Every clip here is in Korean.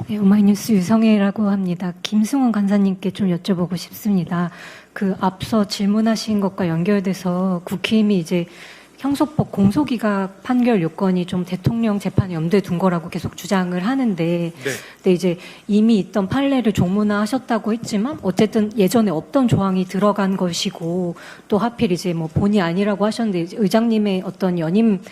네, 오마이뉴스 유성혜라고 합니다. 김승원 간사님께 좀 여쭤보고 싶습니다. 앞서 질문하신 것과 연결돼서 국힘이 이제 형소법 공소기각 판결 요건이 좀 대통령 재판에 염두에 둔 거라고 계속 주장을 하는데, 네. 근데 이제 이미 있던 판례를 종문화하셨다고 했지만 어쨌든 예전에 없던 조항이 들어간 것이고 또 하필 이제 뭐 본의 아니라고 하셨는데 의장님의 어떤 연임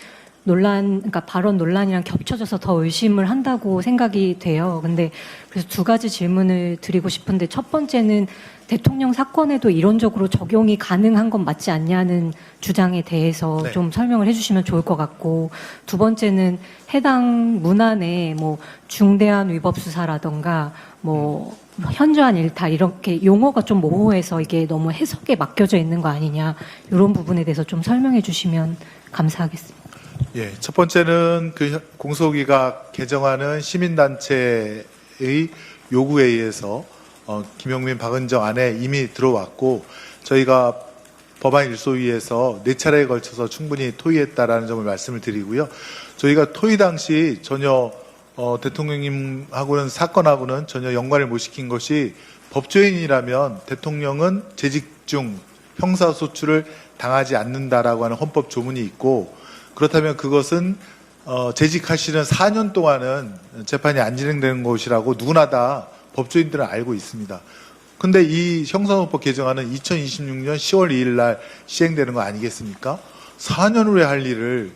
논란, 그러니까 발언 논란이랑 겹쳐져서 더 의심을 한다고 생각이 돼요. 근데 그래서 두 가지 질문을 드리고 싶은데 첫 번째는 대통령 사건에도 이론적으로 적용이 가능한 건 맞지 않냐는 주장에 대해서 네. 좀 설명을 해주시면 좋을 것 같고, 두 번째는 해당 문안에 뭐 중대한 위법 수사라던가 뭐 현저한 일탈 이렇게 용어가 좀 모호해서 이게 너무 해석에 맡겨져 있는 거 아니냐, 이런 부분에 대해서 좀 설명해 주시면 감사하겠습니다. 예, 첫 번째는 그 공소기각 개정안은 시민단체의 요구에 의해서 김용민, 박은정 안에 이미 들어왔고 저희가 법안 일소위에서 4차례에 걸쳐서 충분히 토의했다라는 점을 말씀을 드리고요. 저희가 토의 당시 전혀 대통령님하고는 사건하고는 전혀 연관을 못 시킨 것이 법조인이라면 대통령은 재직 중 형사소출을 당하지 않는다라고 하는 헌법 조문이 있고, 그렇다면 그것은 재직하시는 4년 동안은 재판이 안 진행되는 것이라고 누구나 다 법조인들은 알고 있습니다. 근데 이 형사소법 개정안은 2026년 10월 2일 날 시행되는 거 아니겠습니까? 4년 후에 할 일을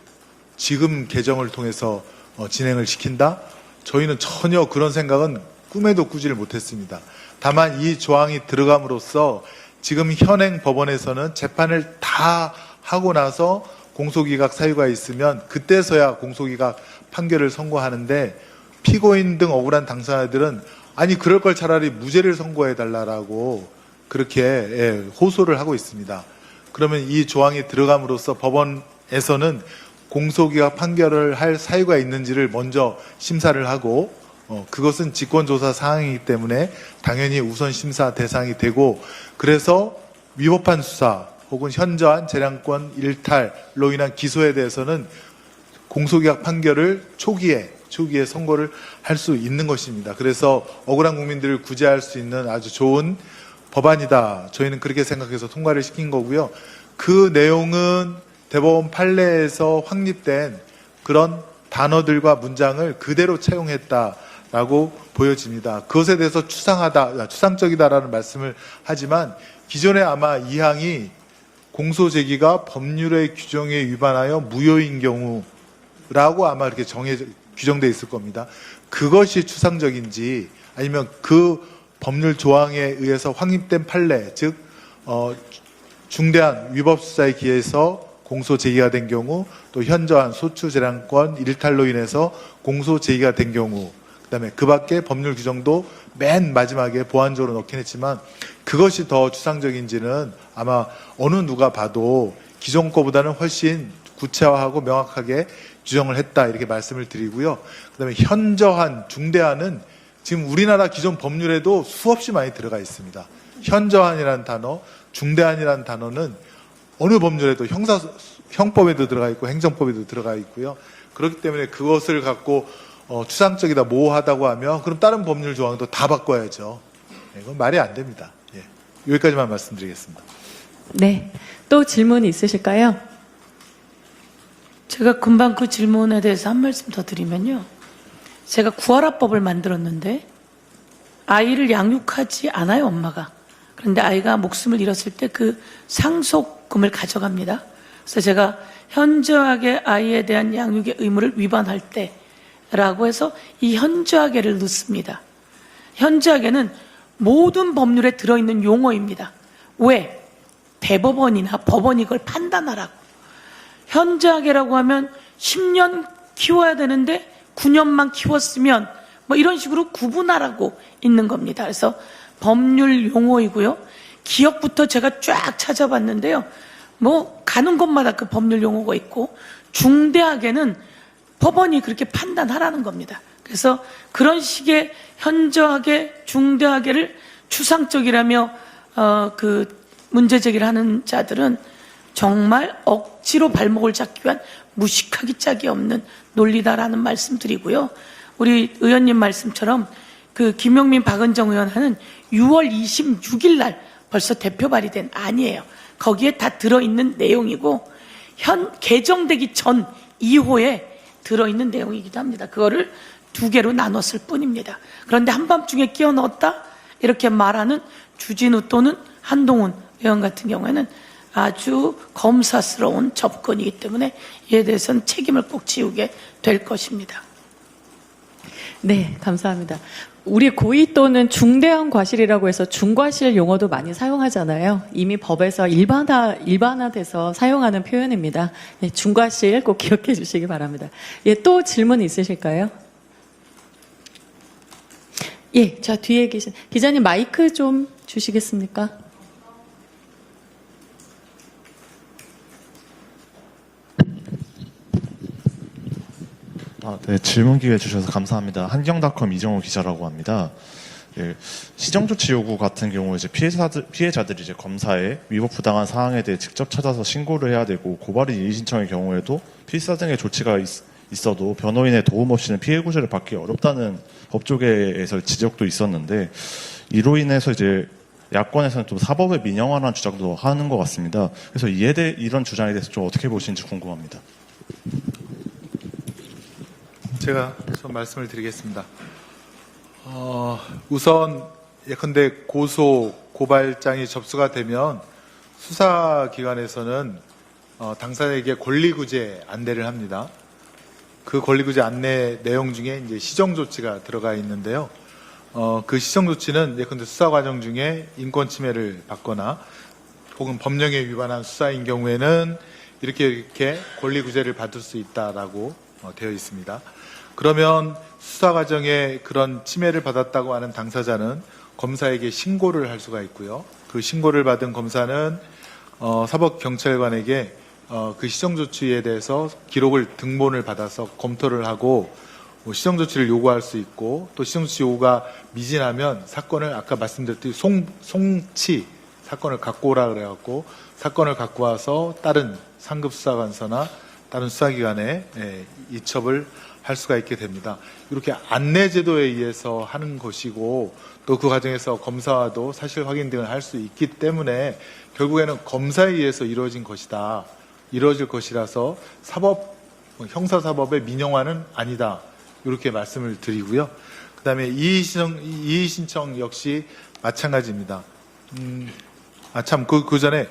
지금 개정을 통해서 진행을 시킨다? 저희는 전혀 그런 생각은 꿈에도 꾸지를 못했습니다. 다만 이 조항이 들어감으로써 지금 현행 법원에서는 재판을 다 하고 나서 공소기각 사유가 있으면 그때서야 공소기각 판결을 선고하는데, 피고인 등 억울한 당사자들은 아니 그럴 걸 차라리 무죄를 선고해달라고 그렇게 호소를 하고 있습니다. 그러면 이 조항이 들어감으로써 법원에서는 공소기각 판결을 할 사유가 있는지를 먼저 심사를 하고, 그것은 직권조사 사항이기 때문에 당연히 우선 심사 대상이 되고, 그래서 위법한 수사 혹은 현저한 재량권 일탈로 인한 기소에 대해서는 공소기각 판결을 초기에 선고를 할 수 있는 것입니다. 그래서 억울한 국민들을 구제할 수 있는 아주 좋은 법안이다, 저희는 그렇게 생각해서 통과를 시킨 거고요. 그 내용은 대법원 판례에서 확립된 그런 단어들과 문장을 그대로 채용했다라고 보여집니다. 그것에 대해서 추상적이다라는 말씀을 하지만 기존에 아마 이 항이 공소 제기가 법률의 규정에 위반하여 무효인 경우라고 아마 이렇게 규정되어 있을 겁니다. 그것이 추상적인지 아니면 그 법률 조항에 의해서 확립된 판례, 즉 중대한 위법 수사에 기해서 공소 제기가 된 경우, 또 현저한 소추 재량권 일탈로 인해서 공소 제기가 된 경우, 그다음에 그 밖에 법률 규정도 맨 마지막에 보완적으로 넣긴 했지만 그것이 더 추상적인지는 아마 어느 누가 봐도 기존 거보다는 훨씬 구체화하고 명확하게 규정을 했다, 이렇게 말씀을 드리고요. 그다음에 현저한, 중대한은 지금 우리나라 기존 법률에도 수없이 많이 들어가 있습니다. 현저한이라는 단어, 중대한이라는 단어는 어느 법률에도 형법에도 들어가 있고 행정법에도 들어가 있고요. 그렇기 때문에 그것을 갖고 추상적이다, 모호하다고 하면 그럼 다른 법률 조항도 다 바꿔야죠. 이건 말이 안 됩니다. 예. 여기까지만 말씀드리겠습니다. 네, 또 질문 있으실까요? 제가 금방 그 질문에 대해서 한 말씀 더 드리면요. 제가 구하라법을 만들었는데 아이를 양육하지 않아요, 엄마가. 그런데 아이가 목숨을 잃었을 때 그 상속금을 가져갑니다. 그래서 제가 현저하게 아이에 대한 양육의 의무를 위반할 때라고 해서 이 현저하게를 넣습니다. 현저하게는 모든 법률에 들어있는 용어입니다. 왜? 대법원이나 법원이 이걸 판단하라고. 현저하게라고 하면 10년 키워야 되는데 9년만 키웠으면 뭐 이런 식으로 구분하라고 있는 겁니다. 그래서 법률 용어이고요. 기억부터 제가 쫙 찾아봤는데요. 뭐 가는 곳마다 그 법률 용어가 있고, 중대하게는 법원이 그렇게 판단하라는 겁니다. 그래서 그런 식의 현저하게, 중대하게를 추상적이라며 그 문제 제기를 하는 자들은 정말 억지로 발목을 잡기 위한 무식하기 짝이 없는 논리다라는 말씀 드리고요. 우리 의원님 말씀처럼 그 김용민 박은정 의원 하는 6월 26일 날 벌써 대표 발의된 안이에요. 거기에 다 들어있는 내용이고 현 개정되기 전 2호에 들어있는 내용이기도 합니다. 그거를 두 개로 나눴을 뿐입니다. 그런데 한밤중에 끼워 넣었다 이렇게 말하는 주진우 또는 한동훈 의원 같은 경우에는 아주 검사스러운 접근이기 때문에 이에 대해서는 책임을 꼭 지우게 될 것입니다. 네, 감사합니다. 우리 고의 또는 중대한 과실이라고 해서 중과실 용어도 많이 사용하잖아요. 이미 법에서 일반화돼서 사용하는 표현입니다. 예, 중과실 꼭 기억해 주시기 바랍니다. 예, 또 질문 있으실까요? 예, 저 뒤에 계신 기자님 마이크 좀 주시겠습니까? 네, 질문 기회 주셔서 감사합니다. 한경닷컴 이정호 기자라고 합니다. 예, 시정조치 요구 같은 경우 이제 피해자들이 이제 검사에 위법 부당한 사항에 대해 직접 찾아서 신고를 해야 되고 고발인 이의 신청의 경우에도 필사 등의 조치가 있어도 변호인의 도움 없이는 피해 구제를 받기 어렵다는 법조계에서 지적도 있었는데 이로 인해서 이제 야권에서는 좀 사법의 민영화라는 주장도 하는 것 같습니다. 그래서 이런 주장에 대해서 좀 어떻게 보시는지 궁금합니다. 제가 좀 말씀을 드리겠습니다. 우선 예컨대 고발장이 접수가 되면 수사기관에서는 당사자에게 권리구제 안내를 합니다. 그 권리구제 안내 내용 중에 이제 시정조치가 들어가 있는데요. 그 시정조치는 예컨대 수사 과정 중에 인권 침해를 받거나 혹은 법령에 위반한 수사인 경우에는 이렇게 권리구제를 받을 수 있다라고 되어 있습니다. 그러면 수사 과정에 그런 침해를 받았다고 하는 당사자는 검사에게 신고를 할 수가 있고요. 그 신고를 받은 검사는 사법경찰관에게 그 시정조치에 대해서 기록을 등본을 받아서 검토를 하고 시정조치를 요구할 수 있고 또 시정조치 요구가 미진하면 사건을 아까 말씀드렸듯이 송치 사건을 갖고 오라 그래갖고 사건을 갖고 와서 다른 상급 수사관서나 다른 수사기관에 이첩을 할 수가 있게 됩니다. 이렇게 안내 제도에 의해서 하는 것이고 또 그 과정에서 검사와도 사실 확인 등을 할 수 있기 때문에 결국에는 검사에 의해서 이루어질 것이라서 형사사법의 민영화는 아니다. 이렇게 말씀을 드리고요. 그 다음에 이의 신청 역시 마찬가지입니다. 그 전에,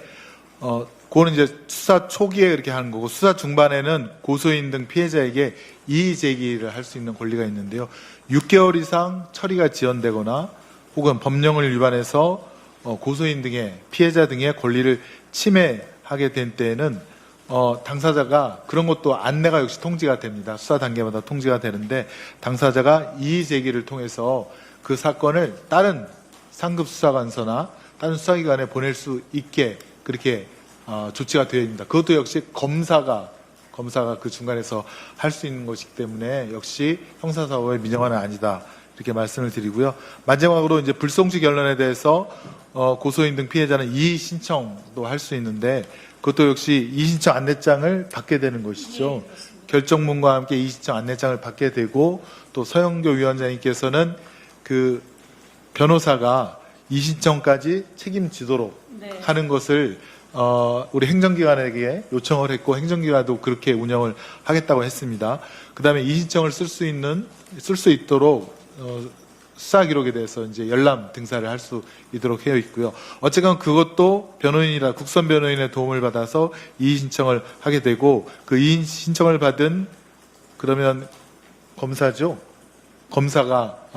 그거는 이제 수사 초기에 그렇게 하는 거고, 수사 중반에는 고소인 등 피해자에게 이의 제기를 할 수 있는 권리가 있는데요. 6개월 이상 처리가 지연되거나 혹은 법령을 위반해서 고소인 등의 피해자 등의 권리를 침해하게 된 때에는 당사자가 그런 것도 안내가 역시 통지가 됩니다. 수사 단계마다 통지가 되는데 당사자가 이의 제기를 통해서 그 사건을 다른 상급 수사관서나 다른 수사기관에 보낼 수 있게 그렇게 조치가 되어 있습니다. 그것도 역시 검사가 그 중간에서 할 수 있는 것이기 때문에 역시 형사사법의 민영화는 아니다. 이렇게 말씀을 드리고요. 마지막으로 이제 불송치 결론에 대해서 고소인 등 피해자는 이의 신청도 할 수 있는데 그것도 역시 이의 신청 안내장을 받게 되는 것이죠. 결정문과 함께 이의 신청 안내장을 받게 되고 또 서영교 위원장님께서는 그 변호사가 이의 신청까지 책임지도록 하는 것을 우리 행정기관에게 요청을 했고 행정기관도 그렇게 운영을 하겠다고 했습니다. 그다음에 이의 신청을 쓸 수 있도록 수사 기록에 대해서 이제 열람 등사를 할 수 있도록 되어 있고요. 어쨌건 그것도 변호인이라 국선 변호인의 도움을 받아서 이의 신청을 하게 되고 그 이의 신청을 받은 그러면 검사죠. 검사가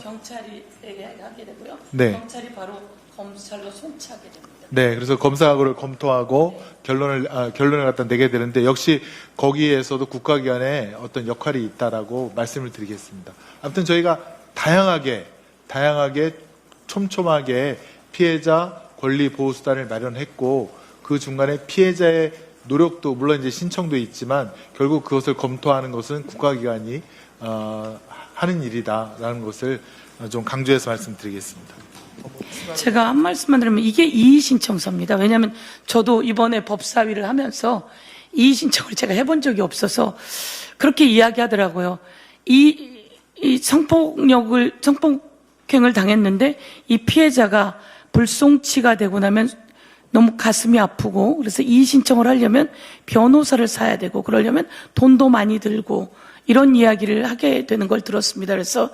경찰에게 하게 되고요. 네. 경찰이 바로 검찰로 송치하게 됩니다. 네, 그래서 검사가 그걸 검토하고 결론을 갖다 내게 되는데 역시 거기에서도 국가기관의 어떤 역할이 있다라고 말씀을 드리겠습니다. 아무튼 저희가 다양하게 촘촘하게 피해자 권리 보호 수단을 마련했고 그 중간에 피해자의 노력도 물론 이제 신청도 있지만 결국 그것을 검토하는 것은 국가기관이 하는 일이다라는 것을 좀 강조해서 말씀드리겠습니다. 제가 한 말씀만 드리면 이게 이의 신청서입니다. 왜냐하면 저도 이번에 법사위를 하면서 이의 신청을 제가 해본 적이 없어서 그렇게 이야기하더라고요. 이 성폭행을 당했는데 이 피해자가 불송치가 되고 나면 너무 가슴이 아프고 그래서 이의 신청을 하려면 변호사를 사야 되고 그러려면 돈도 많이 들고 이런 이야기를 하게 되는 걸 들었습니다. 그래서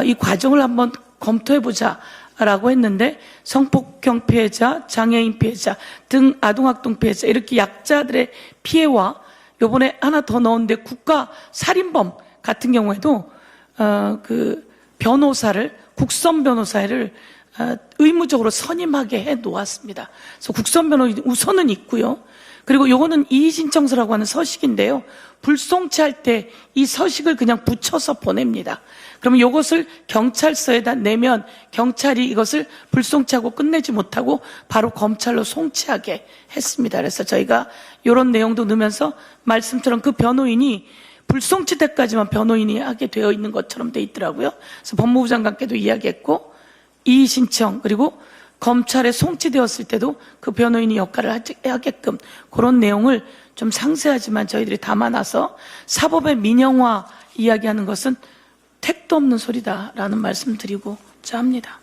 이 과정을 한번 검토해보자라고 했는데 성폭행 피해자, 장애인 피해자 등 아동학동 피해자 이렇게 약자들의 피해와 요번에 하나 더 넣었는데 국가 살인범 같은 경우에도 그 변호사를 국선 변호사를 의무적으로 선임하게 해 놓았습니다. 그래서 국선 변호인 우선은 있고요. 그리고 요거는 이의신청서라고 하는 서식인데요. 불송치할 때 이 서식을 그냥 붙여서 보냅니다. 그러면 요것을 경찰서에다 내면 경찰이 이것을 불송치하고 끝내지 못하고 바로 검찰로 송치하게 했습니다. 그래서 저희가 요런 내용도 넣으면서 말씀처럼 그 변호인이 불송치 때까지만 변호인이 하게 되어 있는 것처럼 돼 있더라고요. 그래서 법무부 장관께도 이야기했고 이의 신청 그리고 검찰에 송치되었을 때도 그 변호인이 역할을 하게끔 그런 내용을 좀 상세하지만 저희들이 담아놔서 사법의 민영화 이야기하는 것은 택도 없는 소리다라는 말씀 드리고자 합니다.